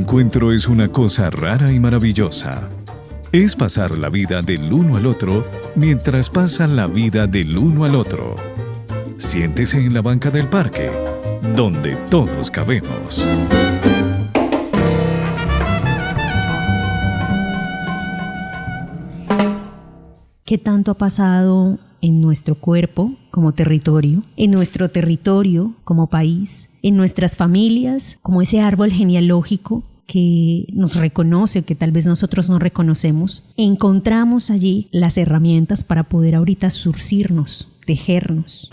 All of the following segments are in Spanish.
encuentro es una cosa rara y maravillosa. Es pasar la vida del uno al otro mientras pasan la vida del uno al otro. Siéntese en la banca del parque, donde todos cabemos. ¿Qué tanto ha pasado en nuestro cuerpo como territorio, en nuestro territorio como país, en nuestras familias como ese árbol genealógico que nos reconoce, que tal vez nosotros no reconocemos? Encontramos allí las herramientas para poder ahorita surcirnos, tejernos.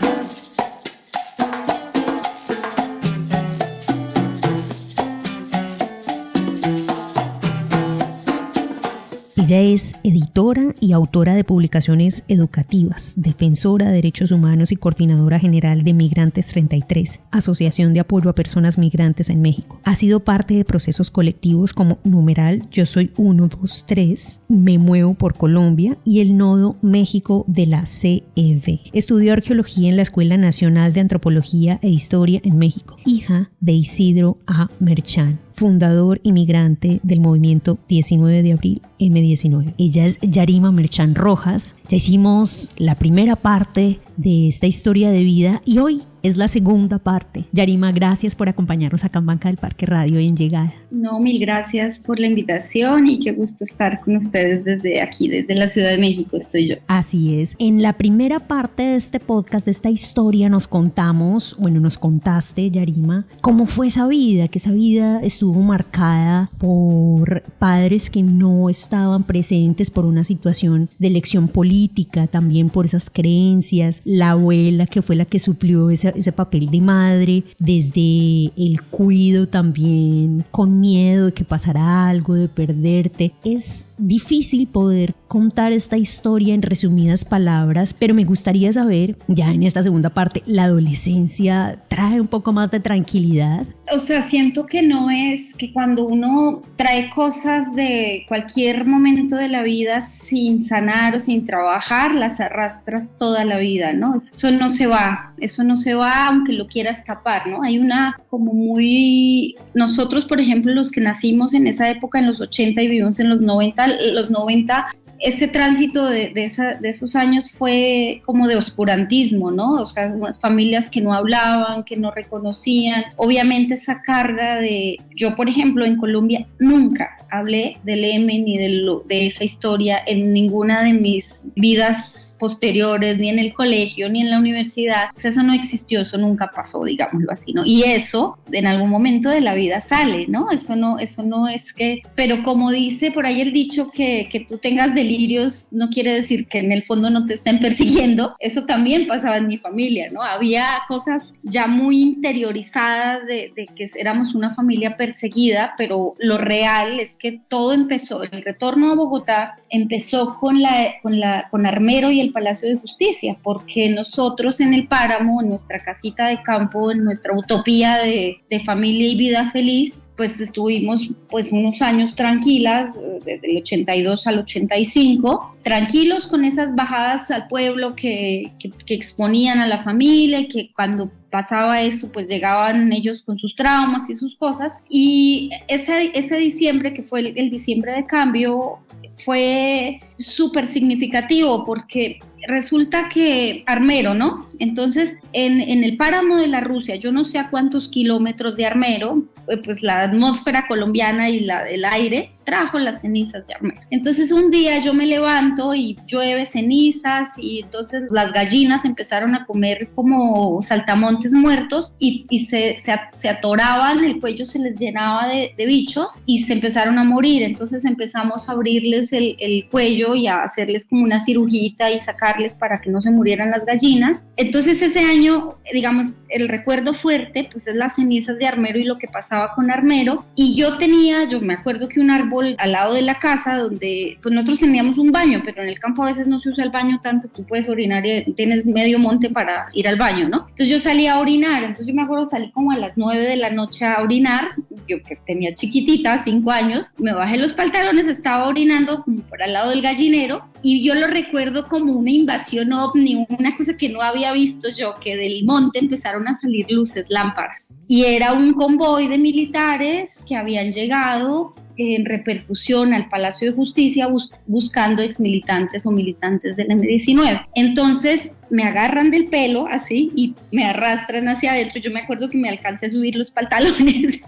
Ella es editora y autora de publicaciones educativas, defensora de derechos humanos y coordinadora general de Migrantes 33, Asociación de Apoyo a Personas Migrantes en México. Ha sido parte de procesos colectivos como Numeral Yo Soy 1, 2, 3, Me Muevo por Colombia y el Nodo México de la CEV. Estudió arqueología en la Escuela Nacional de Antropología e Historia en México, hija de Isidro A. Merchán, fundador y migrante del movimiento 19 de abril M19. Ella es Yarima Merchán Rojas. Ya hicimos la primera parte de esta historia de vida y hoy es la segunda parte. Yarima, gracias por acompañarnos acá en Banca del Parque Radio y en Llegada. No, mil gracias por la invitación y qué gusto estar con ustedes desde aquí, desde la Ciudad de México estoy yo. Así es. En la primera parte de este podcast, de esta historia, nos contaste, Yarima, cómo fue esa vida, que esa vida estuvo marcada por padres que no estaban presentes por una situación de elección política, también por esas creencias, la abuela que fue la que suplió ese papel de madre, desde el cuido también, con miedo de que pasara algo, de perderte. Es difícil poder contar esta historia en resumidas palabras, pero me gustaría saber, ya en esta segunda parte, ¿la adolescencia trae un poco más de tranquilidad? O sea, siento que no es que cuando uno trae cosas de cualquier momento de la vida sin sanar o sin trabajar, las arrastras toda la vida, ¿no? Eso no se va aunque lo quieras tapar, ¿no? Hay una como muy... Nosotros, por ejemplo, los que nacimos en esa época, en los 80 y vivimos en los 90, ese tránsito de esos años fue como de oscurantismo, ¿no? O sea, unas familias que no hablaban, que no reconocían. Obviamente esa carga de... Yo, por ejemplo, en Colombia nunca hablé del M ni de esa historia en ninguna de mis vidas posteriores, ni en el colegio, ni en la universidad. O sea, eso no existió, eso nunca pasó, digámoslo así, ¿no? Y eso en algún momento de la vida sale, ¿no? Eso no es que... Pero como dice por ahí el dicho que tú tengas delirios no quiere decir que en el fondo no te estén persiguiendo. Eso también pasaba en mi familia, ¿no? Había cosas ya muy interiorizadas de que éramos una familia perseguida, pero lo real es que todo empezó, el retorno a Bogotá empezó con Armero y el Palacio de Justicia, porque nosotros en el páramo, en nuestra casita de campo, en nuestra utopía de familia y vida feliz, pues estuvimos pues unos años tranquilas, desde el 82 al 85, tranquilos con esas bajadas al pueblo que exponían a la familia, y que cuando pasaba eso pues llegaban ellos con sus traumas y sus cosas. Y ese diciembre, que fue el diciembre de cambio, fue súper significativo porque resulta que Armero, ¿no? Entonces, en el páramo de la Rusia, yo no sé a cuántos kilómetros de Armero, pues la atmósfera colombiana y la del aire trajo las cenizas de Armero. Entonces, un día yo me levanto y llueve cenizas y entonces las gallinas empezaron a comer como saltamontes muertos y se atoraban, el cuello se les llenaba de bichos y se empezaron a morir. Entonces empezamos a abrirles el cuello y a hacerles como una cirugita y sacarles para que no se murieran las gallinas. Entonces ese año, digamos, el recuerdo fuerte pues es las cenizas de Armero y lo que pasaba con Armero. Y yo me acuerdo que un árbol al lado de la casa donde pues nosotros teníamos un baño, pero en el campo a veces no se usa el baño tanto, tú puedes orinar y tienes medio monte para ir al baño, ¿no? Entonces yo salí a orinar, entonces yo me acuerdo salí como a las 9 de la noche a orinar, yo pues tenía chiquitita, 5 años, me bajé los pantalones, estaba orinando como por al lado del gallinero y yo lo recuerdo como una invasión ovni, una cosa que no había visto yo, que del monte empezaron empezaron a salir luces, lámparas. Y era un convoy de militares que habían llegado en repercusión al Palacio de Justicia buscando exmilitantes o militantes del M-19. Entonces me agarran del pelo así y me arrastran hacia adentro. Yo me acuerdo que me alcancé a subir los pantalones.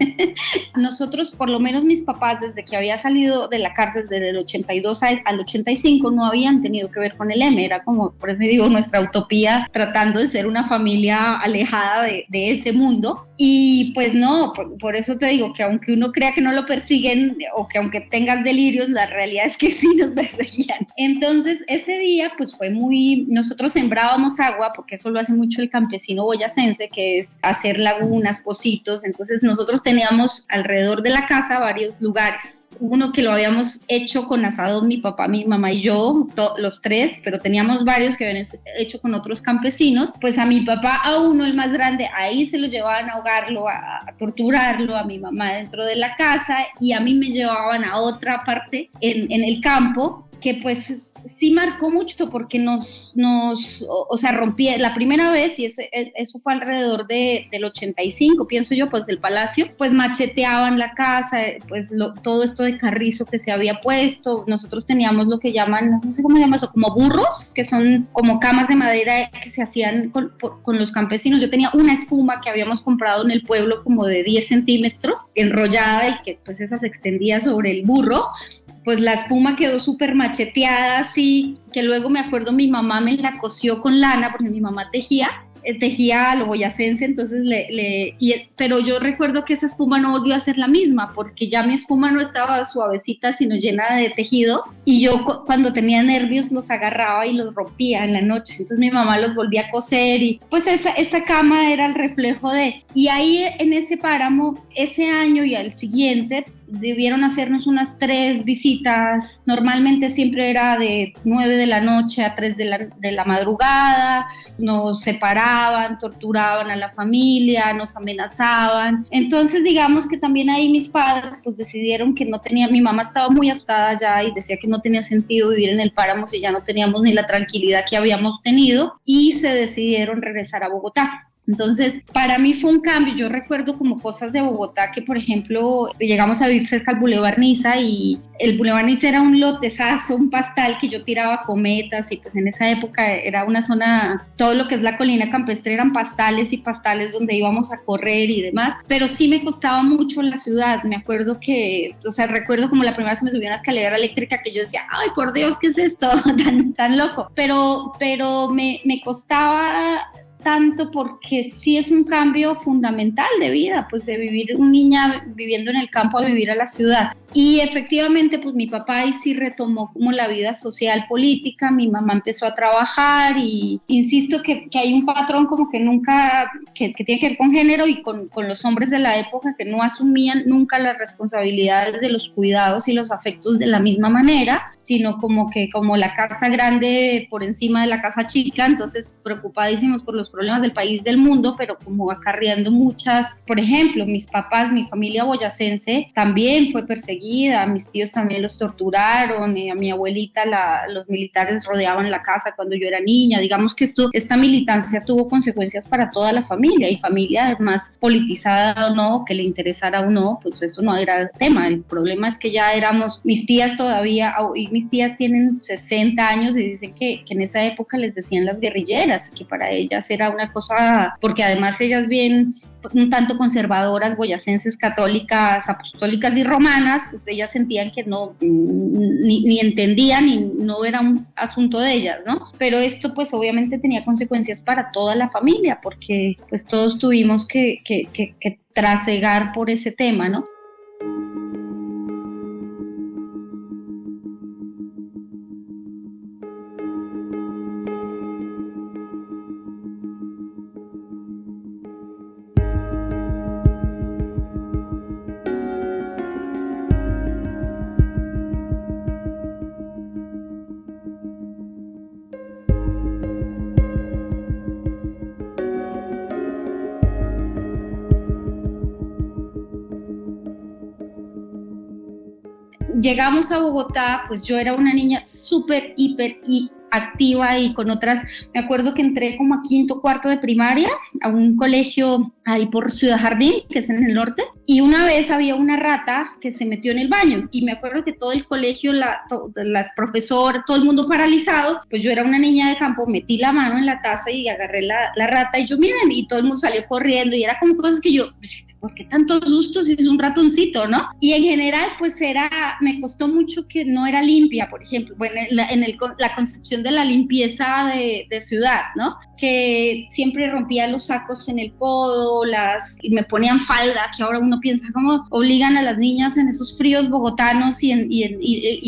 Nosotros, por lo menos mis papás, desde que había salido de la cárcel desde el 82 al 85, no habían tenido que ver con el M. Era como, por eso digo, nuestra utopía, tratando de ser una familia alejada de ese mundo. Y pues no, por eso te digo que aunque uno crea que no lo persiguen o que aunque tengas delirios, la realidad es que sí nos perseguían. Entonces ese día pues fue muy, nosotros sembrábamos agua, porque eso lo hace mucho el campesino boyacense, que es hacer lagunas, pocitos. Entonces nosotros teníamos alrededor de la casa varios lugares. Uno que lo habíamos hecho con asadón, mi papá, mi mamá y yo, los tres, pero teníamos varios que habían hecho con otros campesinos. Pues a mi papá, a uno, el más grande, ahí se lo llevaban a ahogarlo, a torturarlo, a mi mamá dentro de la casa, y a mí me llevaban a otra parte en el campo, que pues sí marcó mucho porque o sea, rompí la primera vez, y eso fue alrededor del 85, pienso yo, pues el palacio, pues macheteaban la casa, pues todo esto de carrizo que se había puesto. Nosotros teníamos lo que llaman, no sé cómo se llama eso, como burros, que son como camas de madera que se hacían con los campesinos. Yo tenía una espuma que habíamos comprado en el pueblo como de 10 centímetros, enrollada, y que pues esa se extendía sobre el burro. Pues la espuma quedó súper macheteada, así, que luego me acuerdo mi mamá me la cosió con lana, porque mi mamá tejía a lo boyacense, entonces pero yo recuerdo que esa espuma no volvió a ser la misma, porque ya mi espuma no estaba suavecita, sino llena de tejidos, y yo cuando tenía nervios los agarraba y los rompía en la noche. Entonces mi mamá los volvía a coser, y pues esa cama era el reflejo y ahí en ese páramo, ese año y al siguiente, debieron hacernos unas 3 visitas. Normalmente siempre era de 9 de la noche a 3 de la madrugada. Nos separaban, torturaban a la familia, nos amenazaban. Entonces digamos que también ahí mis padres pues decidieron que mi mamá estaba muy asustada ya y decía que no tenía sentido vivir en el páramo si ya no teníamos ni la tranquilidad que habíamos tenido, y se decidieron regresar a Bogotá. Entonces, para mí fue un cambio. Yo recuerdo como cosas de Bogotá que, por ejemplo, llegamos a vivir cerca al Boulevard Niza, y el Boulevard Niza era un lotezazo, un pastal que yo tiraba cometas, y pues en esa época era una zona, todo lo que es la colina campestre eran pastales y pastales donde íbamos a correr y demás, pero sí me costaba mucho la ciudad. Me acuerdo que, o sea, recuerdo como la primera vez que me subí a una escalera eléctrica que yo decía, ay, por Dios, ¿qué es esto? tan loco. Pero me costaba tanto porque sí es un cambio fundamental de vida, pues de vivir una niña viviendo en el campo a vivir a la ciudad. Y efectivamente, pues mi papá ahí sí retomó como la vida social, política. Mi mamá empezó a trabajar, y insisto que hay un patrón como que nunca, que tiene que ver con género y con los hombres de la época, que no asumían nunca las responsabilidades de los cuidados y los afectos de la misma manera, sino como la casa grande por encima de la casa chica. Entonces preocupadísimos por los problemas del país, del mundo, pero como acarreando muchas. Por ejemplo, mis papás, mi familia boyacense también fue perseguida, a mis tíos también los torturaron, a mi abuelita los militares rodeaban la casa cuando yo era niña. Digamos que esta militancia tuvo consecuencias para toda la familia, y familia además politizada o no, que le interesara o no, pues eso no era el tema. El problema es que ya éramos, mis tías todavía, y mis tías tienen 60 años, y dicen que en esa época les decían las guerrilleras, que para ellas era una cosa, porque además ellas bien un tanto conservadoras, boyacenses, católicas, apostólicas y romanas, pues ellas sentían que no, ni entendían, y no era un asunto de ellas, ¿no? Pero esto pues obviamente tenía consecuencias para toda la familia, porque pues todos tuvimos que trasegar por ese tema, ¿no? Llegamos a Bogotá, pues yo era una niña súper, hiper y activa y con otras. Me acuerdo que entré como a quinto, cuarto de primaria a un colegio ahí por Ciudad Jardín, que es en el norte, y una vez había una rata que se metió en el baño y me acuerdo que todo el colegio, las profesoras, todo el mundo paralizado. Pues yo era una niña de campo, metí la mano en la taza y agarré la rata y yo, miren, y todo el mundo salió corriendo y era como cosas que yo, ¿por qué tantos sustos si es un ratoncito, no? Y en general, pues me costó mucho que no era limpia, por ejemplo, bueno, la concepción de la limpieza de ciudad, ¿no? Que siempre rompía los sacos en el codo, y me ponían falda, que ahora uno piensa cómo obligan a las niñas en esos fríos bogotanos y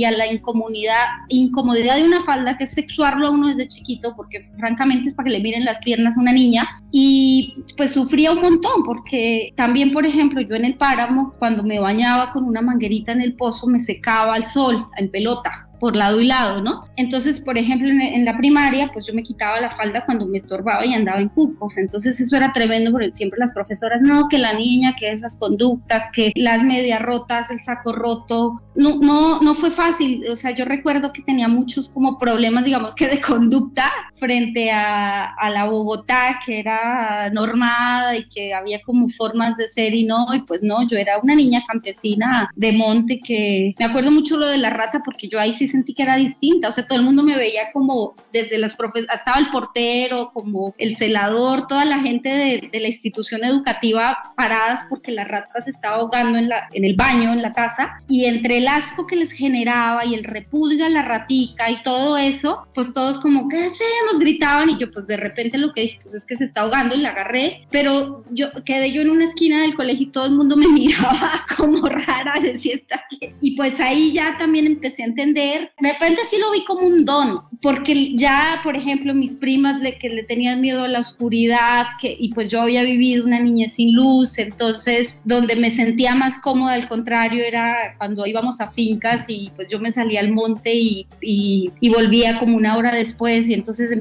a la incomodidad de una falda, que es sexuarlo a uno desde chiquito, porque francamente es para que le miren las piernas a una niña, y pues sufría un montón, porque también, por ejemplo, yo en el páramo, cuando me bañaba con una manguerita en el pozo, me secaba al sol, en pelota, por lado y lado, ¿no? Entonces, por ejemplo, en la primaria, pues yo me quitaba la falda cuando me estorbaba y andaba en cucos, entonces eso era tremendo, porque siempre las profesoras, no, que la niña, que esas conductas, que las medias rotas, el saco roto, no fue fácil. O sea, yo recuerdo que tenía muchos como problemas, digamos que de conducta, frente a la Bogotá, que era normada y que había como formas de ser y pues no, yo era una niña campesina de monte, que me acuerdo mucho lo de la rata, porque yo ahí sí sentí que era distinta. O sea, todo el mundo me veía como desde las estaba el portero, como el celador, toda la gente de la institución educativa paradas porque la rata se estaba ahogando en el baño, en la taza, y entre el asco que les generaba y el repudio a la ratica y todo eso, pues todos como, ¿qué hacemos? Gritaban, y yo pues de repente lo que dije, pues es que se está ahogando, y la agarré, pero quedé yo en una esquina del colegio y todo el mundo me miraba como rara, decía esta qué. Y pues ahí ya también empecé a entender. De repente sí lo vi como un don, porque ya, por ejemplo, mis primas que le tenían miedo a la oscuridad, y pues yo había vivido una niñez sin luz, entonces donde me sentía más cómoda, al contrario, era cuando íbamos a fincas y pues yo me salía al monte y volvía como una hora después, y entonentonces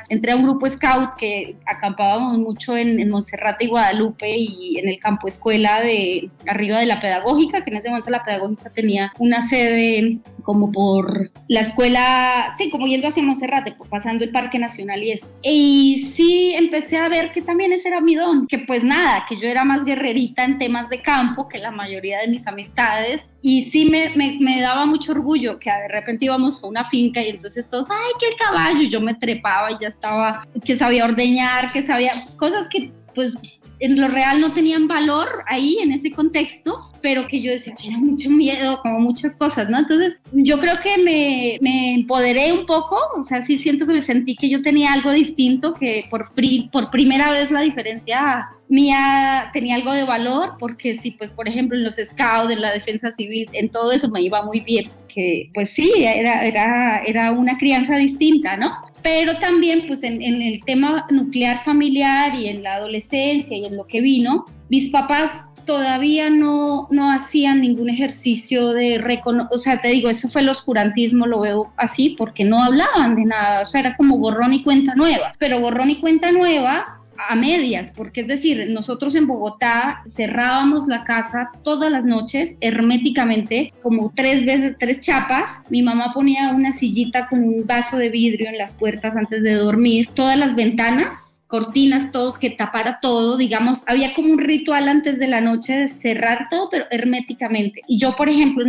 entré a un grupo scout que acampábamos mucho en Monserrate y Guadalupe, y en el campo escuela de arriba de la Pedagógica, que en ese momento la Pedagógica tenía una sede como por la escuela, sí, como yendo hacia Monserrate, pasando el Parque Nacional y eso. Y sí empecé a ver que también ese era mi don, que pues nada, que yo era más guerrerita en temas de campo que la mayoría de mis amistades, y sí me daba mucho orgullo que de repente íbamos a una finca y entonces todos, ¡ay, que el caballo! Y yo me trepaba y ya estaba, que sabía ordeñar, que sabía cosas que pues en lo real no tenían valor ahí en ese contexto, pero que yo decía, era mucho miedo, como muchas cosas, ¿no? Entonces yo creo que me empoderé un poco, o sea, sí siento que sentí que yo tenía algo distinto, que por primera vez la diferencia mía tenía algo de valor, porque sí, pues por ejemplo en los scouts, en la defensa civil, en todo eso me iba muy bien, que pues sí, era una crianza distinta, ¿no? Pero también pues en el tema nuclear familiar y en la adolescencia y en lo que vino, mis papás todavía no hacían ningún ejercicio o sea, te digo, eso fue el oscurantismo, lo veo así, porque no hablaban de nada, o sea, era como borrón y cuenta nueva, pero borrón y cuenta nueva a medias, porque es decir, nosotros en Bogotá cerrábamos la casa todas las noches herméticamente, como 3 chapas. Mi mamá ponía una sillita con un vaso de vidrio en las puertas antes de dormir, todas las ventanas, cortinas, todo, que tapara todo, digamos, había como un ritual antes de la noche de cerrar todo, pero herméticamente. Y yo, por ejemplo,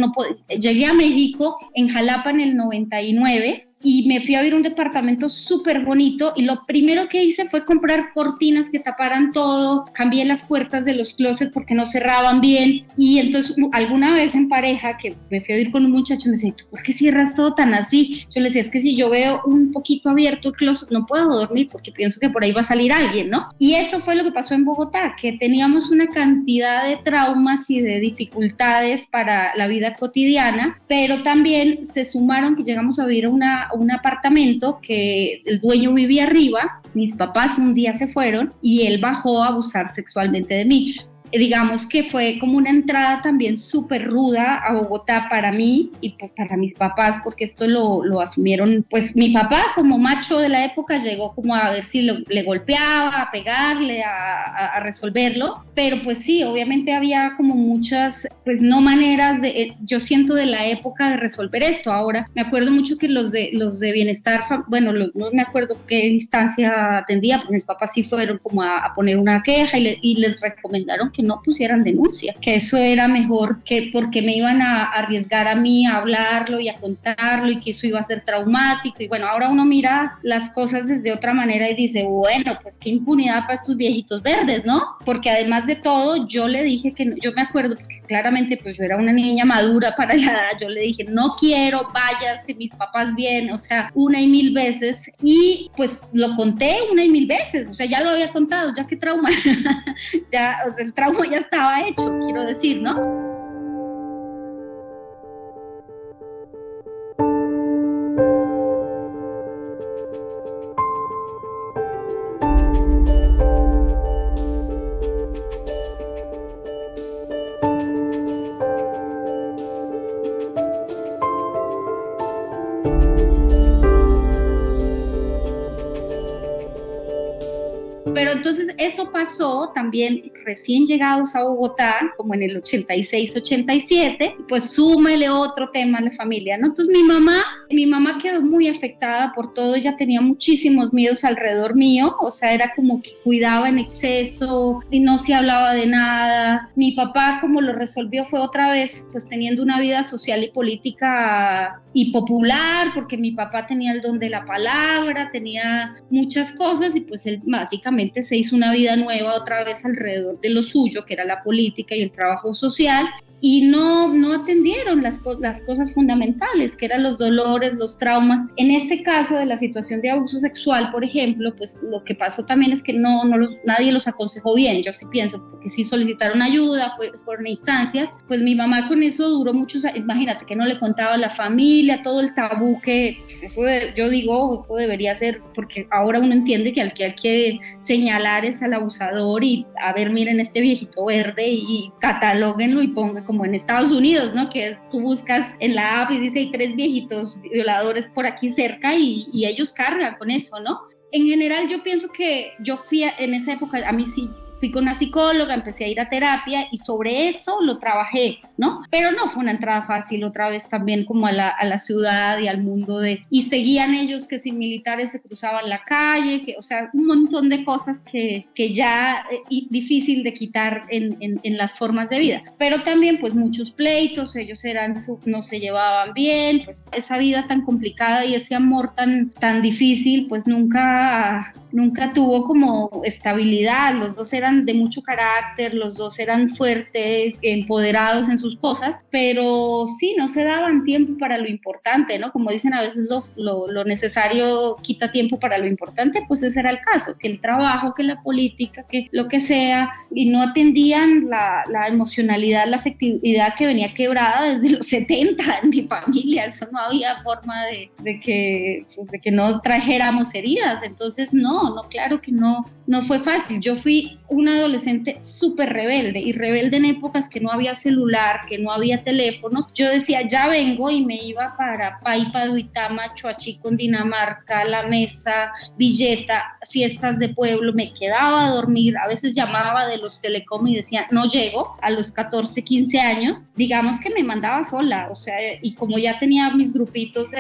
llegué a México, en Jalapa, en el 99, y me fui a ver un departamento súper bonito, y lo primero que hice fue comprar cortinas que taparan todo, cambié las puertas de los closets porque no cerraban bien, y entonces alguna vez en pareja, que me fui a ir con un muchacho, me decía, ¿tú por qué cierras todo tan así? Yo le decía, es que si yo veo un poquito abierto el closet, no puedo dormir porque pienso que por ahí va a salir alguien, ¿no? Y eso fue lo que pasó en Bogotá, que teníamos una cantidad de traumas y de dificultades para la vida cotidiana, pero también se sumaron que llegamos a vivir a un apartamento que el dueño vivía arriba. Mis papás un día se fueron y él bajó a abusar sexualmente de mí. digamos que fue como una entrada también súper ruda a Bogotá para mí y pues para mis papás, porque esto lo asumieron, pues mi papá como macho de la época llegó como a ver si le golpeaba, a pegarle, a resolverlo, pero pues sí, obviamente había como muchas, pues no maneras yo siento de la época de resolver esto. Ahora me acuerdo mucho que los de bienestar, bueno, no me acuerdo qué instancia atendía, porque mis papás sí fueron como a poner una queja y les recomendaron que no pusieran denuncia, que eso era mejor, que porque me iban a arriesgar a mí a hablarlo y a contarlo y que eso iba a ser traumático. Y bueno, ahora uno mira las cosas desde otra manera y dice, bueno, pues qué impunidad para estos viejitos verdes, ¿no? Porque además de todo, yo le dije que no, yo me acuerdo, porque claramente pues yo era una niña madura para la edad, yo le dije, no quiero, váyase, mis papás bien, o sea, 1 y 1000 veces, y pues lo conté 1 y 1000 veces, o sea, ya lo había contado, ya qué trauma, ya, o sea, el trauma ya estaba hecho, quiero decir, ¿no? Pero entonces eso pasó también recién llegados a Bogotá, como en el 86, 87, pues súmele otro tema a la familia, ¿no? Entonces mi mamá quedó muy afectada por todo, ella tenía muchísimos miedos alrededor mío, o sea, era como que cuidaba en exceso y no se hablaba de nada. Mi papá como lo resolvió fue otra vez, pues teniendo una vida social y política y popular, porque mi papá tenía el don de la palabra, tenía muchas cosas y pues él básicamente se hizo una vida nueva otra vez alrededor de lo suyo, que era la política y el trabajo social, y no atendieron las cosas fundamentales, que eran los dolores, los traumas. En ese caso de la situación de abuso sexual, por ejemplo, pues lo que pasó también es que nadie los aconsejó bien, yo sí pienso, porque sí solicitaron ayuda, fueron instancias, pues mi mamá con eso duró muchos años, imagínate que no le contaba a la familia, todo el tabú que, pues yo digo, eso debería ser, porque ahora uno entiende que al que hay que señalar es al abusador y, a ver, miren este viejito verde y catalóguenlo y pongan como en Estados Unidos, ¿no? Que es, tú buscas en la app y dice hay 3 viejitos violadores por aquí cerca y ellos cargan con eso, ¿no? En general yo pienso que yo fui en esa época, a mí sí, fui con una psicóloga, empecé a ir a terapia y sobre eso lo trabajé, ¿no? Pero no fue una entrada fácil, otra vez también como a la ciudad y al mundo y seguían ellos que si militares se cruzaban la calle, o sea, un montón de cosas que ya difícil de quitar en las formas de vida. Pero también pues muchos pleitos, ellos no se llevaban bien, pues esa vida tan complicada y ese amor tan difícil, pues nunca tuvo como estabilidad. Los dos eran de mucho carácter, los dos eran fuertes, empoderados en sus cosas, pero sí, no se daban tiempo para lo importante, ¿no? Como dicen a veces lo necesario quita tiempo para lo importante, pues ese era el caso, que el trabajo, que la política, que lo que sea, y no atendían la emocionalidad, la afectividad que venía quebrada desde los 70 en mi familia. Eso no había forma de que no trajéramos heridas. Entonces no, claro que no fue fácil. Yo fui una adolescente súper rebelde, y rebelde en épocas que no había celular, que no había teléfono. Yo decía, ya vengo, y me iba para Paipa, Duitama, Choachí, Cundinamarca, La Mesa, Villeta, fiestas de pueblo, me quedaba a dormir, a veces llamaba de los Telecom y decía, no llego, a los 14, 15 años, digamos que me mandaba sola, o sea, y como ya tenía mis grupitos,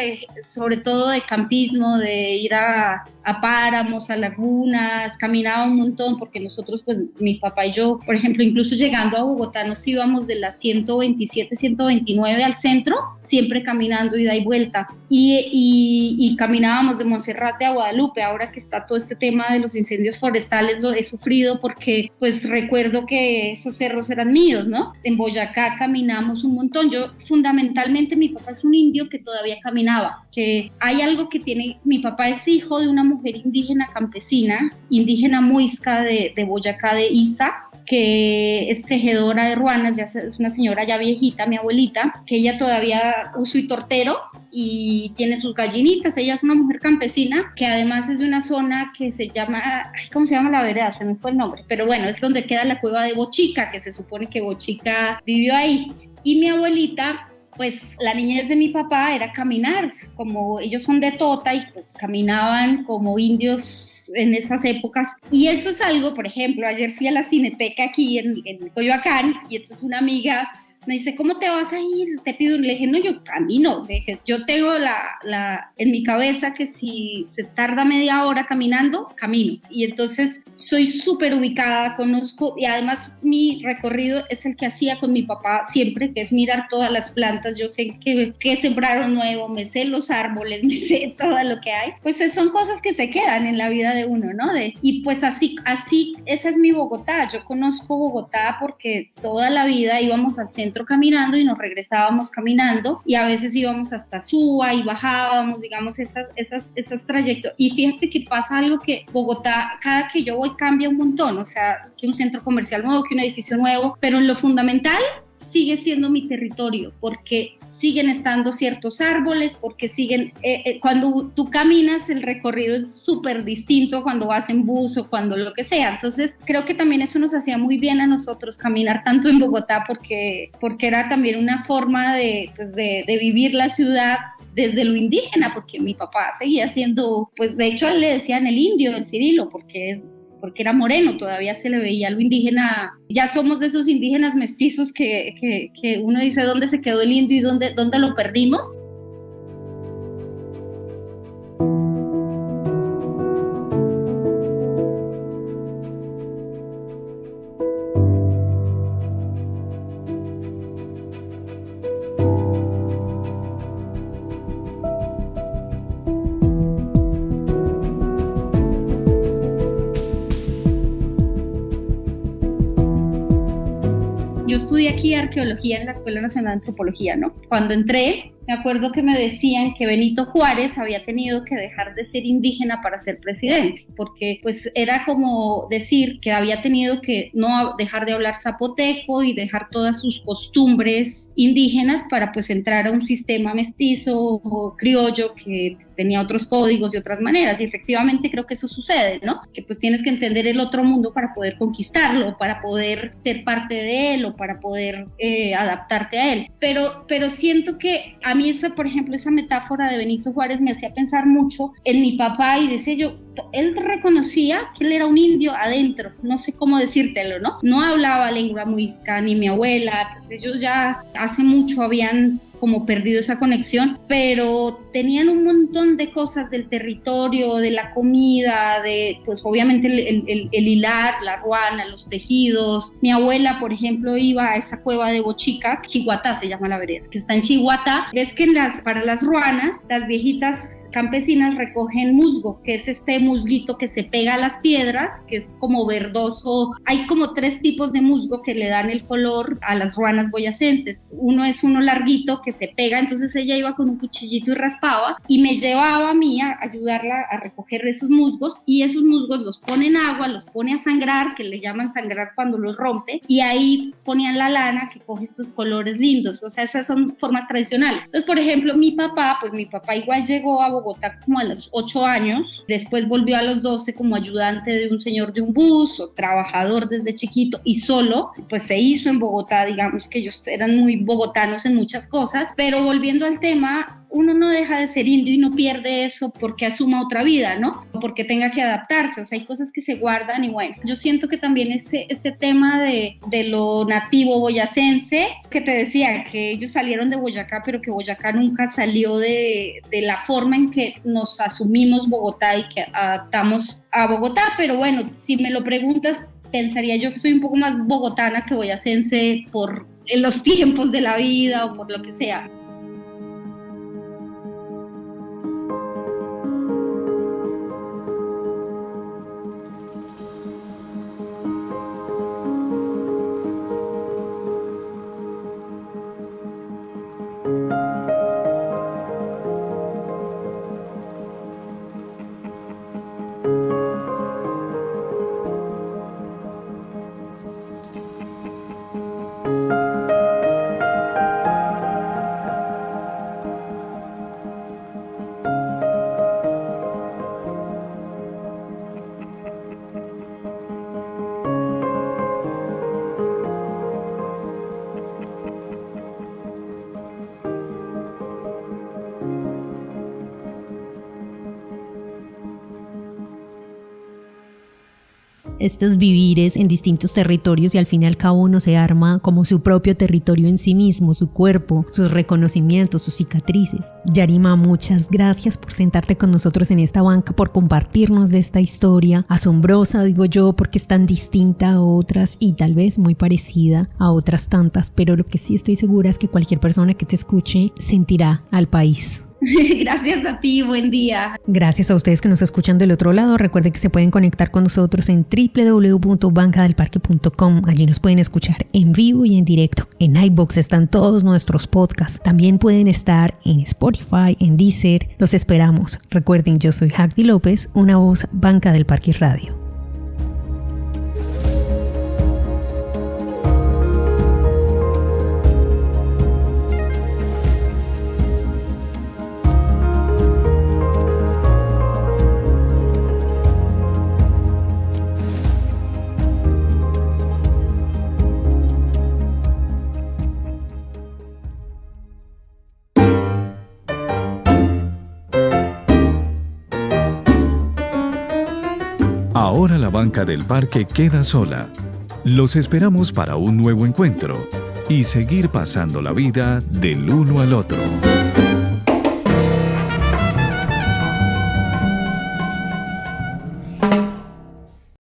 sobre todo de campismo, de ir a páramos, a lagunas, caminaba un montón, porque nosotros, pues mi papá y yo, por ejemplo, incluso llegando a Bogotá nos íbamos de las 127, 129 al centro, siempre caminando ida y vuelta, y caminábamos de Monserrate a Guadalupe. Ahora que está todo este tema de los incendios forestales, lo he sufrido porque pues recuerdo que esos cerros eran míos, ¿no? En Boyacá caminamos un montón. Yo fundamentalmente, mi papá es un indio que todavía caminaba, que hay algo que tiene, mi papá es hijo de una mujer indígena campesina, indígena muisca de Boyacá, de Isa, que es tejedora de ruanas, ya es una señora ya viejita, mi abuelita, que ella todavía usa y tortero y tiene sus gallinitas. Ella es una mujer campesina que además es de una zona que se llama, ay, ¿cómo se llama la vereda? Se me fue el nombre, pero bueno, es donde queda la cueva de Bochica, que se supone que Bochica vivió ahí. Y mi abuelita, pues la niñez de mi papá era caminar, como ellos son de Tota y pues caminaban como indios en esas épocas. Y eso es algo, por ejemplo, ayer fui a la Cineteca aquí en Coyoacán y entonces una amiga me dice, ¿cómo te vas a ir? Te pido, le dije, no, yo camino. Le dije, yo tengo en mi cabeza que si se tarda media hora caminando, camino. Y entonces soy súper ubicada, conozco, y además mi recorrido es el que hacía con mi papá siempre, que es mirar todas las plantas. Yo sé que sembraron nuevo, me sé los árboles, me sé todo lo que hay. Pues son cosas que se quedan en la vida de uno, ¿no? Y pues así, esa es mi Bogotá. Yo conozco Bogotá porque toda la vida íbamos al centro caminando y nos regresábamos caminando y a veces íbamos hasta Suba y bajábamos, digamos, esas trayectos. Y fíjate que pasa algo que Bogotá, cada que yo voy cambia un montón, o sea, que un centro comercial nuevo, que un edificio nuevo, pero en lo fundamental sigue siendo mi territorio, porque siguen estando ciertos árboles, porque siguen, cuando tú caminas el recorrido es súper distinto cuando vas en bus o cuando lo que sea. Entonces creo que también eso nos hacía muy bien a nosotros caminar tanto en Bogotá, porque era también una forma de vivir la ciudad desde lo indígena, porque mi papá seguía siendo, pues de hecho le decían el indio, el Cirilo, porque era moreno, todavía se le veía lo indígena. Ya somos de esos indígenas mestizos que uno dice dónde se quedó el indio y dónde lo perdimos. Yo estudié aquí arqueología en la Escuela Nacional de Antropología, ¿no? Cuando entré, me acuerdo que me decían que Benito Juárez había tenido que dejar de ser indígena para ser presidente, porque pues era como decir que había tenido que no dejar de hablar zapoteco y dejar todas sus costumbres indígenas para pues entrar a un sistema mestizo o criollo que pues, tenía otros códigos y otras maneras. Y efectivamente creo que eso sucede, ¿no? Que pues tienes que entender el otro mundo para poder conquistarlo, para poder ser parte de él o para poder adaptarte a él. Pero siento que a mí por ejemplo, esa metáfora de Benito Juárez me hacía pensar mucho en mi papá y decía yo, él reconocía que él era un indio adentro, no sé cómo decírtelo, ¿no? No hablaba lengua muisca, ni mi abuela, pues ellos ya hace mucho habían como perdido esa conexión, pero tenían un montón de cosas del territorio, de la comida, de pues obviamente el hilar, la ruana, los tejidos. Mi abuela, por ejemplo, iba a esa cueva de Bochica, Chiguatá se llama la vereda, que está en Chiguatá. Ves que para las ruanas, las viejitas campesinas recogen musgo, que es este musguito que se pega a las piedras, que es como verdoso. Hay como 3 tipos de musgo que le dan el color a las ruanas boyacenses. Uno es uno larguito que se pega, entonces ella iba con un cuchillito y raspaba y me llevaba a mí a ayudarla a recoger esos musgos, y esos musgos los pone en agua, los pone a sangrar, que le llaman sangrar cuando los rompe, y ahí ponían la lana que coge estos colores lindos. O sea, esas son formas tradicionales. Entonces, por ejemplo, mi papá igual llegó a Bogotá como a los 8 años, después volvió a los 12 como ayudante de un señor de un bus o trabajador desde chiquito y solo, pues se hizo en Bogotá. Digamos que ellos eran muy bogotanos en muchas cosas, pero volviendo al tema, uno no deja de ser indio y no pierde eso porque asuma otra vida, ¿no? O porque tenga que adaptarse. O sea, hay cosas que se guardan y bueno, yo siento que también ese tema de lo nativo boyacense, que te decía que ellos salieron de Boyacá, pero que Boyacá nunca salió de la forma en que nos asumimos Bogotá y que adaptamos a Bogotá. Pero bueno, si me lo preguntas, pensaría yo que soy un poco más bogotana que boyacense por los tiempos de la vida o por lo que sea. estos vivires en distintos territorios y al fin y al cabo uno se arma como su propio territorio en sí mismo, su cuerpo, sus reconocimientos, sus cicatrices. Yarima, muchas gracias por sentarte con nosotros en esta banca, por compartirnos de esta historia asombrosa, digo yo, porque es tan distinta a otras y tal vez muy parecida a otras tantas, pero lo que sí estoy segura es que cualquier persona que te escuche sentirá al país. Gracias a ti, buen día. Gracias a ustedes que nos escuchan del otro lado. Recuerden que se pueden conectar con nosotros en www.bancadelparque.com. Allí nos pueden escuchar en vivo y en directo. En iVoox están todos nuestros podcasts. También pueden estar en Spotify, en Deezer. Los esperamos. Recuerden, yo soy Jacdi López, una voz Banca del Parque Radio. Ahora la banca del parque queda sola. Los esperamos para un nuevo encuentro y seguir pasando la vida del uno al otro.